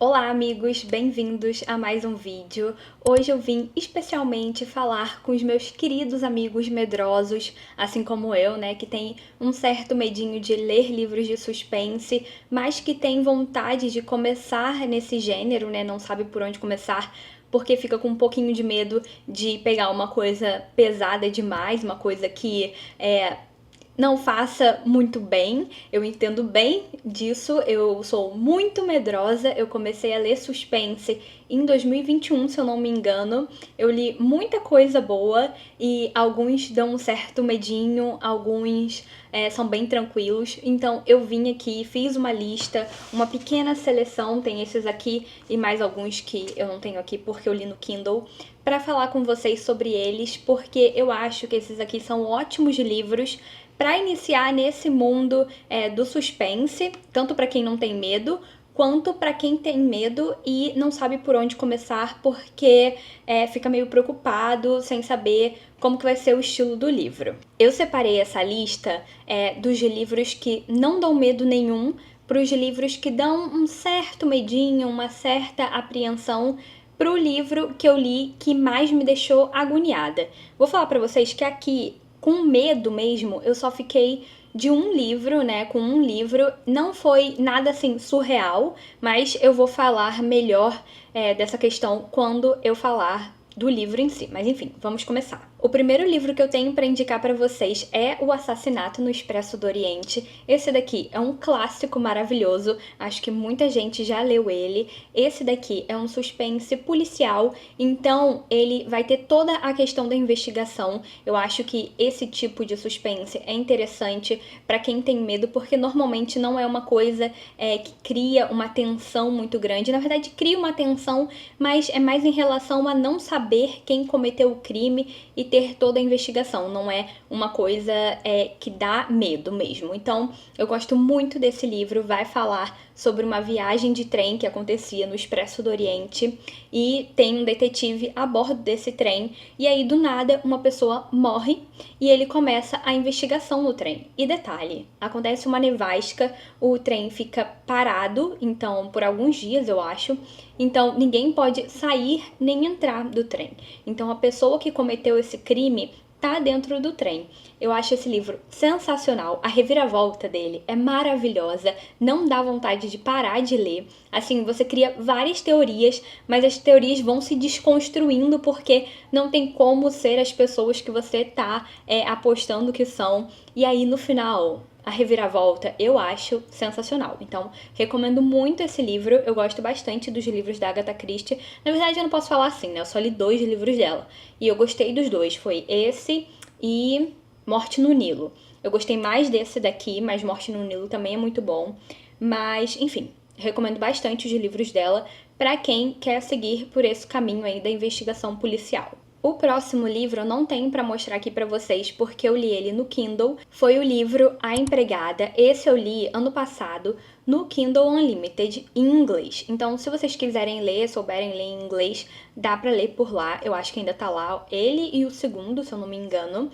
Olá amigos, bem-vindos a mais um vídeo. Hoje eu vim especialmente falar com os meus queridos amigos medrosos, assim como eu, né, que tem um certo medinho de ler livros de suspense, mas que tem vontade de começar nesse gênero, né, não sabe por onde começar, porque fica com um pouquinho de medo de pegar uma coisa pesada demais, uma coisa que não faça muito bem, eu entendo bem disso, eu sou muito medrosa, eu comecei a ler suspense em 2021, se eu não me engano, eu li muita coisa boa e alguns dão um certo medinho, alguns são bem tranquilos, então eu vim aqui, fiz uma lista, uma pequena seleção, tem esses aqui e mais alguns que eu não tenho aqui porque eu li no Kindle, para falar com vocês sobre eles, porque eu acho que esses aqui são ótimos livros para iniciar nesse mundo do suspense, tanto para quem não tem medo, quanto para quem tem medo e não sabe por onde começar, porque fica meio preocupado, sem saber como que vai ser o estilo do livro. Eu separei essa lista dos livros que não dão medo nenhum, para os livros que dão um certo medinho, uma certa apreensão, para o livro que eu li que mais me deixou agoniada. Vou falar para vocês que aqui, com medo mesmo, eu só fiquei de um livro, né? Com um livro, não foi nada assim surreal, mas eu vou falar melhor dessa questão quando eu falar do livro em si. Mas enfim, vamos começar. O primeiro livro que eu tenho para indicar para vocês é O Assassinato no Expresso do Oriente. Esse daqui é um clássico maravilhoso, acho que muita gente já leu ele. Esse daqui é um suspense policial, então ele vai ter toda a questão da investigação. Eu acho que esse tipo de suspense é interessante para quem tem medo, porque normalmente não é uma coisa que cria uma tensão muito grande. Na verdade, cria uma tensão, mas é mais em relação a não saber quem cometeu o crime e ter toda a investigação, não é uma coisa que dá medo mesmo. Então, eu gosto muito desse livro, vai falar sobre uma viagem de trem que acontecia no Expresso do Oriente e tem um detetive a bordo desse trem e aí do nada uma pessoa morre e ele começa a investigação no trem. E detalhe, acontece uma nevasca, o trem fica parado, então por alguns dias eu acho, então ninguém pode sair nem entrar do trem. Então a pessoa que cometeu esse crime tá dentro do trem. Eu acho esse livro sensacional, a reviravolta dele é maravilhosa, não dá vontade de parar de ler. Assim, você cria várias teorias, mas as teorias vão se desconstruindo porque não tem como ser as pessoas que você tá apostando que são. E aí no final, a reviravolta eu acho sensacional. Então, recomendo muito esse livro. Eu gosto bastante dos livros da Agatha Christie. Na verdade, eu não posso falar assim, né? Eu só li 2 livros dela. E eu gostei dos 2. Foi esse e Morte no Nilo. Eu gostei mais desse daqui, mas Morte no Nilo também é muito bom. Mas, enfim, recomendo bastante os livros dela para quem quer seguir por esse caminho aí da investigação policial. O próximo livro eu não tenho para mostrar aqui para vocês porque eu li ele no Kindle. Foi o livro A Empregada. Esse eu li ano passado no Kindle Unlimited em inglês. Então, se vocês quiserem ler, souberem ler em inglês, dá para ler por lá. Eu acho que ainda tá lá. Ele e o segundo, se eu não me engano.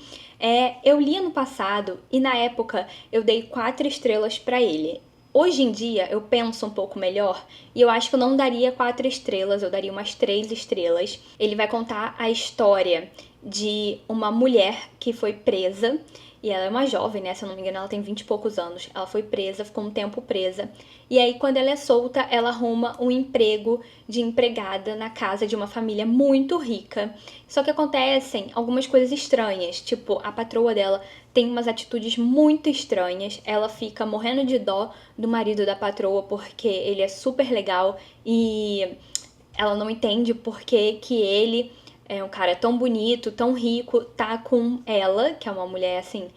Eu li ano passado e na época eu dei 4 estrelas para ele. Hoje em dia eu penso um pouco melhor e eu acho que eu não daria 4 estrelas, eu daria umas 3 estrelas. Ele vai contar a história de uma mulher que foi presa, e ela é uma jovem, né? Se eu não me engano, ela tem 20 e poucos anos. Ela foi presa, ficou um tempo presa. E aí, quando ela é solta, ela arruma um emprego de empregada na casa de uma família muito rica. Só que acontecem algumas coisas estranhas, tipo, a patroa dela tem umas atitudes muito estranhas. Ela fica morrendo de dó do marido da patroa porque ele é super legal e ela não entende por que ele é um cara tão bonito, tão rico, tá com ela, que é uma mulher assim.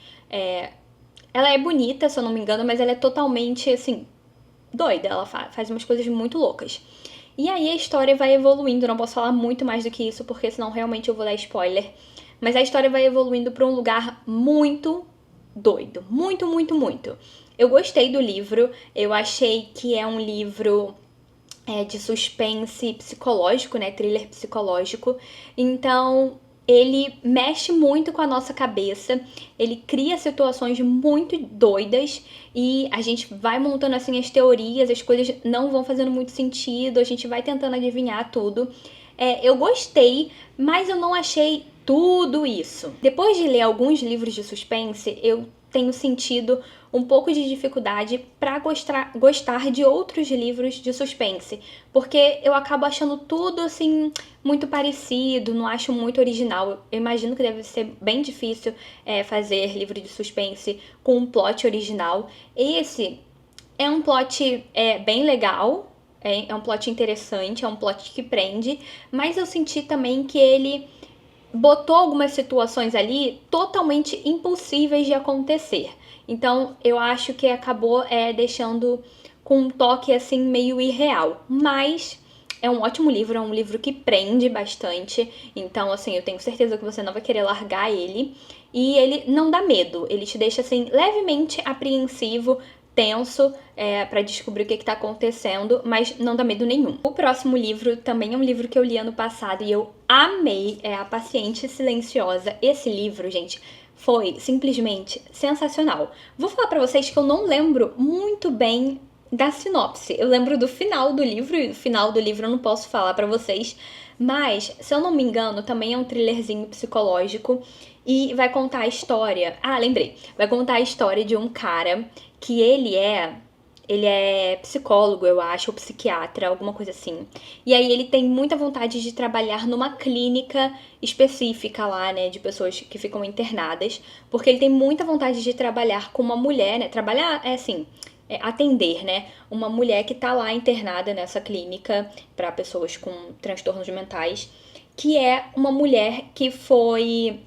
Ela é bonita, se eu não me engano, mas ela é totalmente assim, doida. Ela faz umas coisas muito loucas. E aí a história vai evoluindo, não posso falar muito mais do que isso, porque senão realmente eu vou dar spoiler. Mas a história vai evoluindo pra um lugar muito doido. Muito, muito, muito. Eu gostei do livro, eu achei que é um livro de suspense psicológico, né? Thriller psicológico. Então, ele mexe muito com a nossa cabeça, ele cria situações muito doidas e a gente vai montando assim as teorias, as coisas não vão fazendo muito sentido, a gente vai tentando adivinhar tudo. Eu gostei, mas eu não achei tudo isso. Depois de ler alguns livros de suspense, eu tenho sentido um pouco de dificuldade para gostar de outros livros de suspense, porque eu acabo achando tudo assim muito parecido, não acho muito original. Eu imagino que deve ser bem difícil fazer livro de suspense com um plot original. Esse é um plot bem legal, é um plot interessante, é um plot que prende, mas eu senti também que ele botou algumas situações ali totalmente impossíveis de acontecer. Então, eu acho que acabou deixando com um toque assim meio irreal. Mas é um ótimo livro, é um livro que prende bastante. Então, assim, eu tenho certeza que você não vai querer largar ele. E ele não dá medo, ele te deixa assim levemente apreensivo, tenso, para descobrir o que tá acontecendo, mas não dá medo nenhum. O próximo livro também é um livro que eu li ano passado e eu amei, é A Paciente Silenciosa. Esse livro, gente, foi simplesmente sensacional. Vou falar pra vocês que eu não lembro muito bem da sinopse. Eu lembro do final do livro, e do final do livro eu não posso falar pra vocês, mas, se eu não me engano, também é um thrillerzinho psicológico e vai contar a história. Ah, lembrei. Vai contar a história de um cara que ele é psicólogo, eu acho, ou psiquiatra, alguma coisa assim. E aí ele tem muita vontade de trabalhar numa clínica específica lá, né, de pessoas que ficam internadas, porque ele tem muita vontade de trabalhar com uma mulher, né, trabalhar é assim, atender, né, uma mulher que tá lá internada nessa clínica para pessoas com transtornos mentais, que é uma mulher que foi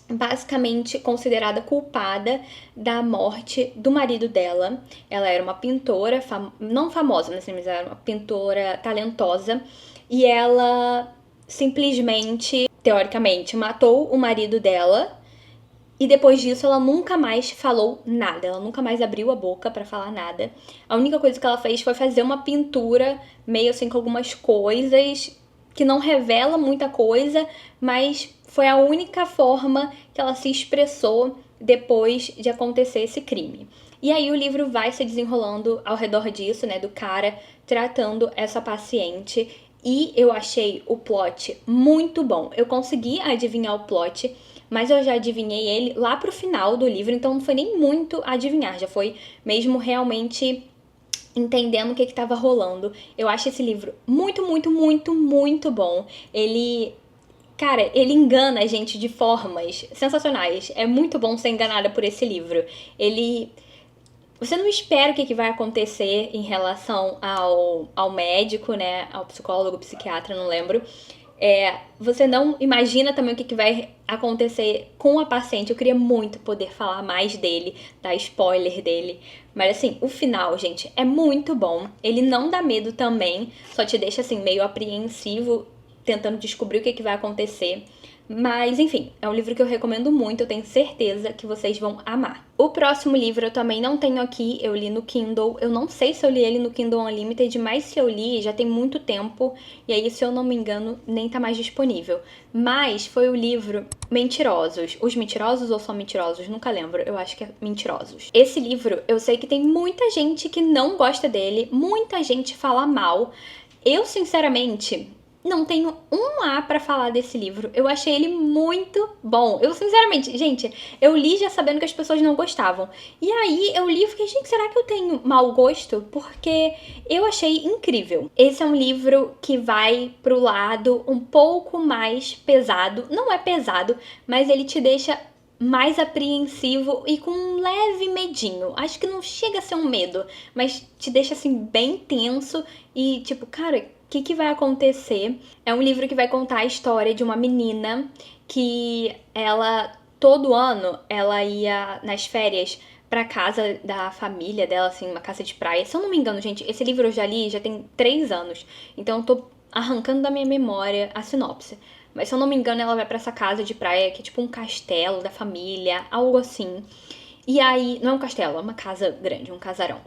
basicamente considerada culpada da morte do marido dela. Ela era uma pintora, não famosa, né, mas era uma pintora talentosa, e ela simplesmente, teoricamente, matou o marido dela. E depois disso ela nunca mais falou nada, ela nunca mais abriu a boca pra falar nada. A única coisa que ela fez foi fazer uma pintura meio assim com algumas coisas que não revela muita coisa, mas foi a única forma que ela se expressou depois de acontecer esse crime. E aí o livro vai se desenrolando ao redor disso, né, do cara tratando essa paciente, e eu achei o plot muito bom. Eu consegui adivinhar o plot, mas eu já adivinhei ele lá pro final do livro, então não foi nem muito adivinhar, já foi mesmo realmente entendendo o que estava rolando. Eu acho esse livro muito, muito, muito, muito bom. Cara, ele engana a gente de formas sensacionais. É muito bom ser enganada por esse livro. Você não espera o que vai acontecer em relação ao médico, né? Ao psicólogo, psiquiatra, não lembro. Você não imagina também o que vai acontecer com a paciente. Eu queria muito poder falar mais dele, dar spoiler dele. Mas assim, o final, gente, é muito bom. Ele não dá medo também, só te deixa assim meio apreensivo, tentando descobrir o que vai acontecer. Mas, enfim, é um livro que eu recomendo muito, eu tenho certeza que vocês vão amar. O próximo livro eu também não tenho aqui, eu li no Kindle. Eu não sei se eu li ele no Kindle Unlimited, mas se eu li, já tem muito tempo. E aí, se eu não me engano, nem tá mais disponível. Mas foi o livro Mentirosos. Os Mentirosos ou só Mentirosos? Nunca lembro, eu acho que é Mentirosos. Esse livro, eu sei que tem muita gente que não gosta dele, muita gente fala mal. Eu, sinceramente, não tenho um A pra falar desse livro. Eu achei ele muito bom. Eu, sinceramente, gente, eu li já sabendo que as pessoas não gostavam. E aí eu li e fiquei, gente, será que eu tenho mau gosto? Porque eu achei incrível. Esse é um livro que vai pro lado um pouco mais pesado. Não é pesado, mas ele te deixa mais apreensivo e com um leve medinho. Acho que não chega a ser um medo, mas te deixa assim bem tenso e tipo, cara, que vai acontecer? É um livro que vai contar a história de uma menina que todo ano, ela ia nas férias pra casa da família dela, assim, uma casa de praia. Se eu não me engano, gente, esse livro eu já li, já tem 3 anos. Então eu tô arrancando da minha memória a sinopse. Mas se eu não me engano, ela vai pra essa casa de praia, que é tipo um castelo da família, algo assim. E aí, não é um castelo, é uma casa grande, um casarão.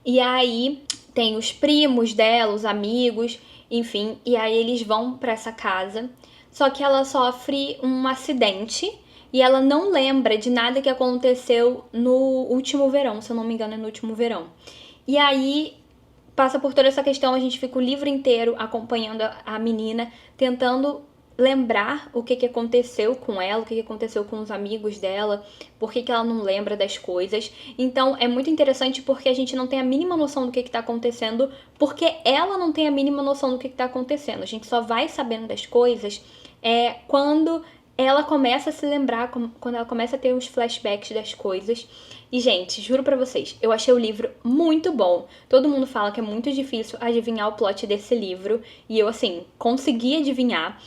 E aí tem os primos dela, os amigos, enfim, e aí eles vão pra essa casa. só que ela sofre um acidente e ela não lembra de nada que aconteceu no último verão, se eu não me engano é no último verão. E aí passa por toda essa questão, a gente fica o livro inteiro acompanhando a menina, tentando lembrar o que aconteceu com ela, o que aconteceu com os amigos dela, por que ela não lembra das coisas. Então é muito interessante porque a gente não tem a mínima noção do que tá acontecendo, porque ela não tem a mínima noção do que tá acontecendo. A gente só vai sabendo das coisas quando ela começa a se lembrar, quando ela começa a ter uns flashbacks das coisas. E, gente, juro pra vocês, eu achei o livro muito bom. Todo mundo fala que é muito difícil adivinhar o plot desse livro. E eu, assim, consegui adivinhar.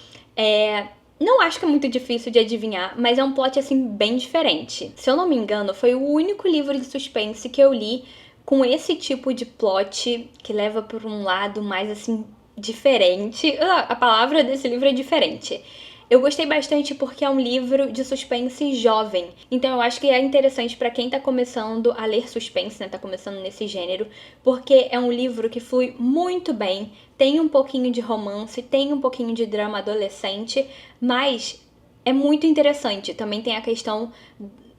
Não acho que é muito difícil de adivinhar, mas é um plot, assim, bem diferente. Se eu não me engano, foi o único livro de suspense que eu li com esse tipo de plot que leva por um lado mais, assim, diferente. A palavra desse livro é diferente. Eu gostei bastante porque é um livro de suspense jovem. Então eu acho que é interessante para quem tá começando a ler suspense, né? Tá começando nesse gênero, porque é um livro que flui muito bem, tem um pouquinho de romance, tem um pouquinho de drama adolescente, mas é muito interessante. Também tem a questão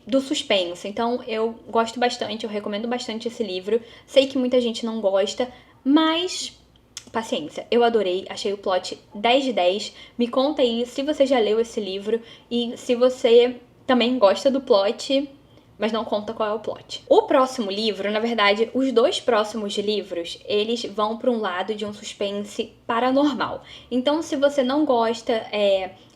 do suspense. Então eu gosto bastante, eu recomendo bastante esse livro. Sei que muita gente não gosta, mas paciência, eu adorei, achei o plot 10 de 10. Me conta aí se você já leu esse livro e se você também gosta do plot, mas não conta qual é o plot. O próximo livro, na verdade, os dois próximos livros, eles vão para um lado de um suspense paranormal. Então, se você não gosta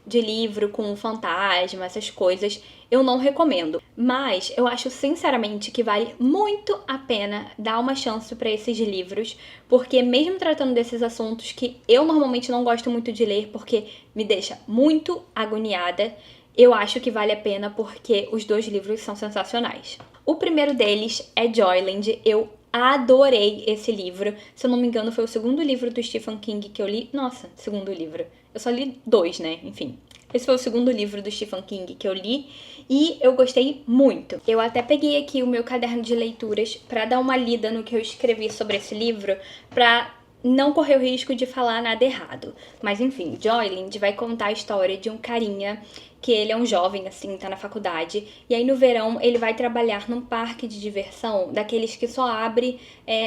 de livro com fantasma, essas coisas, eu não recomendo. Mas eu acho sinceramente que vale muito a pena dar uma chance para esses livros, porque mesmo tratando desses assuntos que eu normalmente não gosto muito de ler, porque me deixa muito agoniada, eu acho que vale a pena porque os dois livros são sensacionais. O primeiro deles é Joyland. Eu adorei esse livro. Se eu não me engano, foi o segundo livro do Stephen King que eu li. Nossa, segundo livro. Eu só li 2, né? Enfim. Esse foi o segundo livro do Stephen King que eu li e eu gostei muito. Eu até peguei aqui o meu caderno de leituras para dar uma lida no que eu escrevi sobre esse livro, para não correr o risco de falar nada errado. Mas enfim, Joyland vai contar a história de um carinha que ele é um jovem, assim, tá na faculdade, e aí no verão ele vai trabalhar num parque de diversão, daqueles que só abre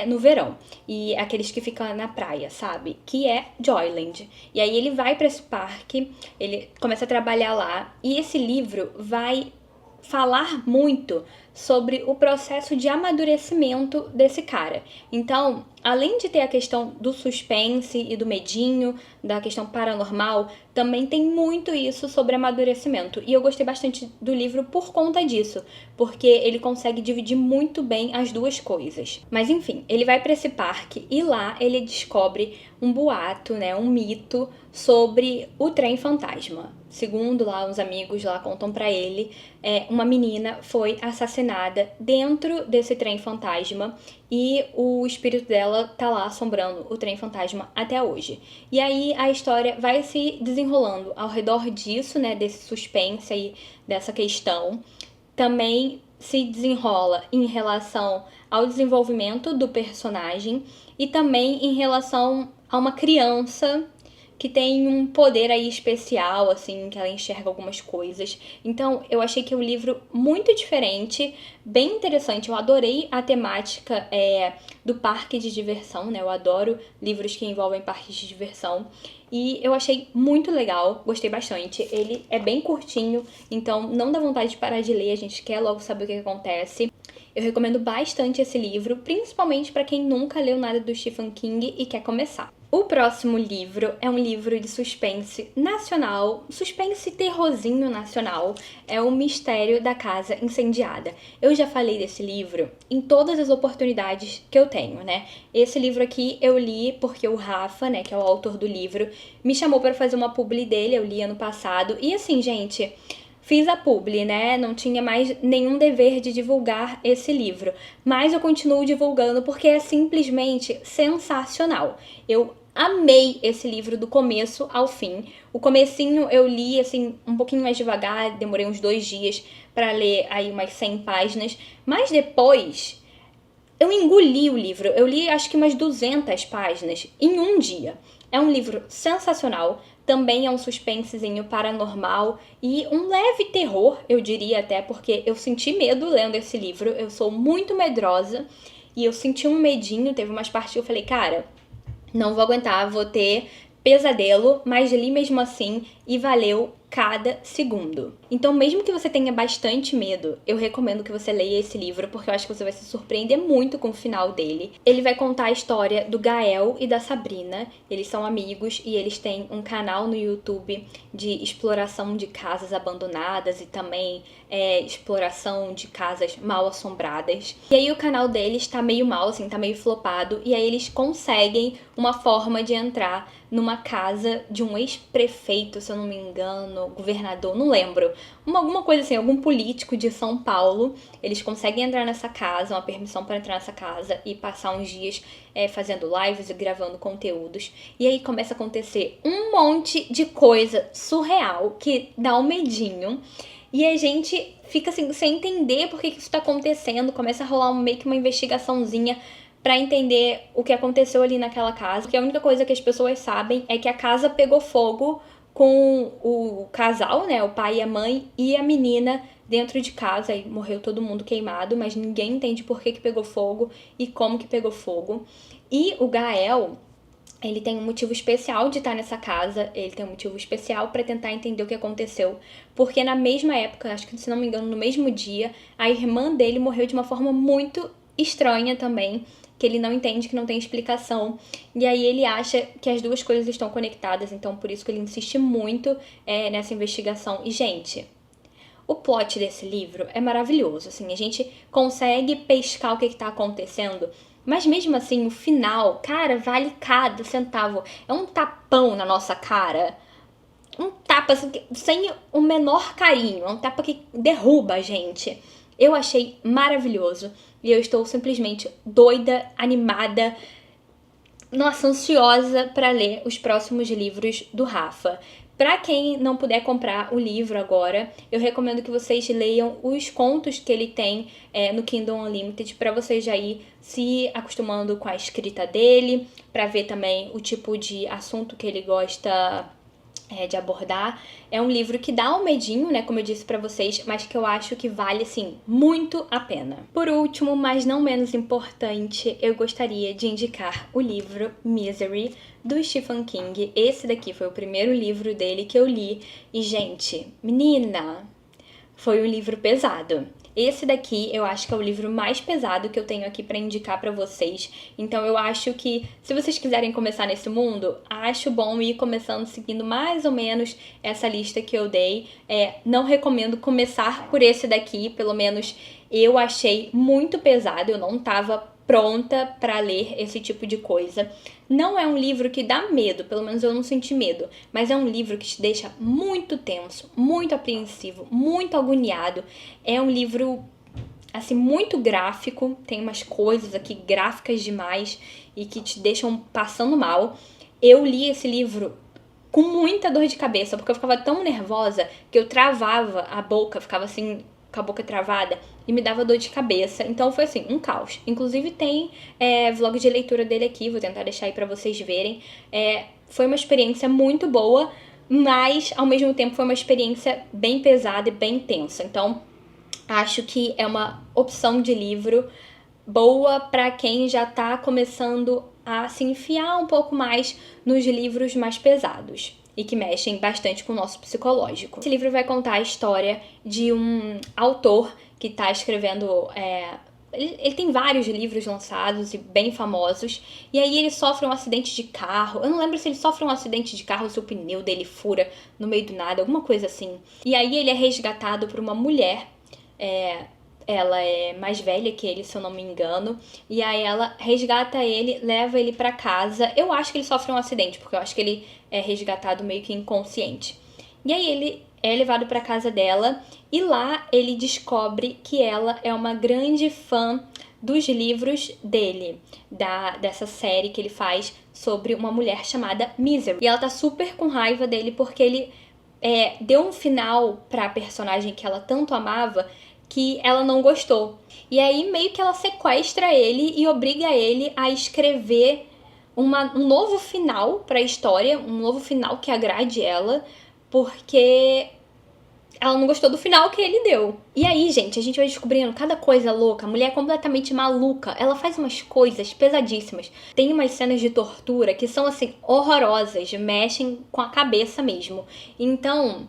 no verão, e aqueles que ficam na praia, sabe? Que é Joyland. E aí ele vai pra esse parque, ele começa a trabalhar lá, e esse livro vai falar muito sobre o processo de amadurecimento desse cara. Então, além de ter a questão do suspense e do medinho, da questão paranormal, também tem muito isso sobre amadurecimento. E eu gostei bastante do livro por conta disso, porque ele consegue dividir muito bem as duas coisas. Mas enfim, ele vai para esse parque e lá ele descobre um boato, né, um mito sobre o trem fantasma. Segundo lá os amigos lá contam para ele, uma menina foi assassinada dentro desse trem fantasma e o espírito dela tá lá assombrando o trem fantasma até hoje. E aí a história vai se desenrolando ao redor disso, né, desse suspense aí, dessa questão. Também se desenrola em relação ao desenvolvimento do personagem e também em relação a uma criança que tem um poder aí especial, assim, que ela enxerga algumas coisas. Então, eu achei que é um livro muito diferente, bem interessante. Eu adorei a temática do parque de diversão, né? Eu adoro livros que envolvem parques de diversão. E eu achei muito legal, gostei bastante. Ele é bem curtinho, então não dá vontade de parar de ler, a gente quer logo saber o que acontece. Eu recomendo bastante esse livro, principalmente para quem nunca leu nada do Stephen King e quer começar. O próximo livro é um livro de suspense nacional, suspense terrorzinho nacional, é O Mistério da Casa Incendiada. Eu já falei desse livro em todas as oportunidades que eu tenho, né? Esse livro aqui eu li porque o Rafa, né, que é o autor do livro, me chamou para fazer uma publi dele, eu li ano passado, e assim, gente, fiz a publi, né? Não tinha mais nenhum dever de divulgar esse livro. Mas eu continuo divulgando porque é simplesmente sensacional. Eu amei esse livro do começo ao fim. O comecinho eu li, assim, um pouquinho mais devagar. Demorei uns 2 dias para ler aí umas 100 páginas. Mas depois eu engoli o livro. Eu li acho que umas 200 páginas em um dia. É um livro sensacional. Também é um suspensezinho paranormal e um leve terror, eu diria até, porque eu senti medo lendo esse livro. Eu sou muito medrosa e eu senti um medinho. Teve umas partes que eu falei, cara, não vou aguentar, vou ter pesadelo, mas li mesmo assim e valeu cada segundo. Então, mesmo que você tenha bastante medo, eu recomendo que você leia esse livro, porque eu acho que você vai se surpreender muito com o final dele. Ele vai contar a história do Gael e da Sabrina. Eles são amigos e eles têm um canal no YouTube de exploração de casas abandonadas e também exploração de casas mal assombradas. E aí o canal deles tá meio mal, assim, tá meio flopado, e aí eles conseguem uma forma de entrar numa casa de um ex-prefeito, se eu não me engano, governador, não lembro. Alguma coisa assim, algum político de São Paulo. Eles conseguem entrar nessa casa, uma permissão para entrar nessa casa e passar uns dias fazendo lives e gravando conteúdos. E aí começa a acontecer um monte de coisa surreal que dá um medinho. E a gente fica assim, sem entender por que isso tá acontecendo. Começa a rolar meio que uma investigaçãozinha pra entender o que aconteceu ali naquela casa. Porque a única coisa que as pessoas sabem é que a casa pegou fogo com o casal, né, o pai e a mãe, e a menina dentro de casa. E morreu todo mundo queimado, mas ninguém entende por que pegou fogo e como que pegou fogo. E o Gael, ele tem um motivo especial de estar nessa casa, ele tem um motivo especial para tentar entender o que aconteceu, porque na mesma época, acho que se não me engano, no mesmo dia, a irmã dele morreu de uma forma muito estranha também, que ele não entende, que não tem explicação, e aí ele acha que as duas coisas estão conectadas, então por isso que ele insiste muito nessa investigação. E, gente, o plot desse livro é maravilhoso, assim, a gente consegue pescar o que tá acontecendo, mas mesmo assim, o final, cara, vale cada centavo. É um tapão na nossa cara, um tapa assim, sem o menor carinho, é um tapa que derruba a gente. Eu achei maravilhoso e eu estou simplesmente doida, animada, nossa, ansiosa para ler os próximos livros do Rafa. Para quem não puder comprar o livro agora, eu recomendo que vocês leiam os contos que ele tem no Kindle Unlimited, para vocês já ir se acostumando com a escrita dele, para ver também o tipo de assunto que ele gosta de abordar. É um livro que dá um medinho, né, como eu disse pra vocês, mas que eu acho que vale, assim, muito a pena. Por último, mas não menos importante, eu gostaria de indicar o livro Misery, do Stephen King. Esse daqui foi o primeiro livro dele que eu li e, gente, menina, foi um livro pesado. Esse daqui eu acho que é o livro mais pesado que eu tenho aqui pra indicar pra vocês. Então eu acho que, se vocês quiserem começar nesse mundo, acho bom ir começando seguindo mais ou menos essa lista que eu dei. Não recomendo começar por esse daqui, pelo menos eu achei muito pesado, eu não tava pronta pra ler esse tipo de coisa. Não é um livro que dá medo, pelo menos eu não senti medo, mas é um livro que te deixa muito tenso, muito apreensivo, muito agoniado. É um livro, assim, muito gráfico, tem umas coisas aqui gráficas demais e que te deixam passando mal. Eu li esse livro com muita dor de cabeça, porque eu ficava tão nervosa que eu travava a boca, ficava assim, com a boca travada, e me dava dor de cabeça. Então foi assim, um caos. Inclusive tem vlog de leitura dele aqui, vou tentar deixar aí pra vocês verem. Foi uma experiência muito boa, mas ao mesmo tempo foi uma experiência bem pesada e bem tensa. Então acho que é uma opção de livro boa pra quem já tá começando a se enfiar um pouco mais nos livros mais pesados e que mexem bastante com o nosso psicológico. Esse livro vai contar a história de um autor que tá escrevendo... Ele tem vários livros lançados e bem famosos, e aí ele sofre um acidente de carro. Eu não lembro se ele sofre um acidente de carro ou se o pneu dele fura no meio do nada, alguma coisa assim. E aí ele é resgatado por uma mulher, ela é mais velha que ele, se eu não me engano, e aí ela resgata ele, leva ele pra casa. Eu acho que ele sofre um acidente, porque eu acho que ele é resgatado meio que inconsciente. E aí ele é levado pra casa dela, e lá ele descobre que ela é uma grande fã dos livros dele, dessa série que ele faz sobre uma mulher chamada Misery. E ela tá super com raiva dele porque ele deu um final pra personagem que ela tanto amava, que ela não gostou. E aí meio que ela sequestra ele e obriga ele a escrever um novo final pra história, um novo final que agrade ela, porque ela não gostou do final que ele deu. E aí, gente, a gente vai descobrindo cada coisa louca. A mulher é completamente maluca. Ela faz umas coisas pesadíssimas. Tem umas cenas de tortura que são, assim, horrorosas. Mexem com a cabeça mesmo. Então,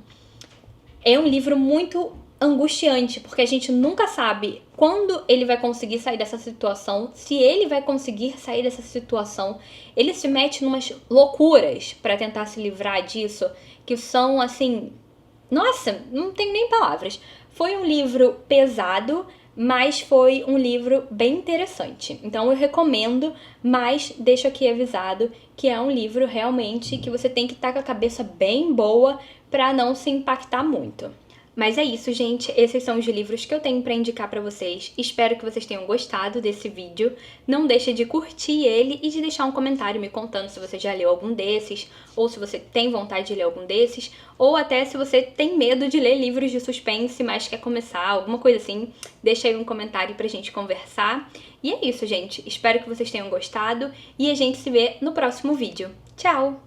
é um livro muito angustiante, porque a gente nunca sabe quando ele vai conseguir sair dessa situação, se ele vai conseguir sair dessa situação. Ele se mete numas loucuras pra tentar se livrar disso, que são, assim, nossa, não tenho nem palavras. Foi um livro pesado, mas foi um livro bem interessante. Então eu recomendo, mas deixo aqui avisado que é um livro realmente que você tem que estar com a cabeça bem boa para não se impactar muito. Mas é isso, gente. Esses são os livros que eu tenho para indicar para vocês. Espero que vocês tenham gostado desse vídeo. Não deixe de curtir ele e de deixar um comentário me contando se você já leu algum desses, ou se você tem vontade de ler algum desses, ou até se você tem medo de ler livros de suspense, mas quer começar, alguma coisa assim. Deixa aí um comentário pra gente conversar. E é isso, gente. Espero que vocês tenham gostado e a gente se vê no próximo vídeo. Tchau!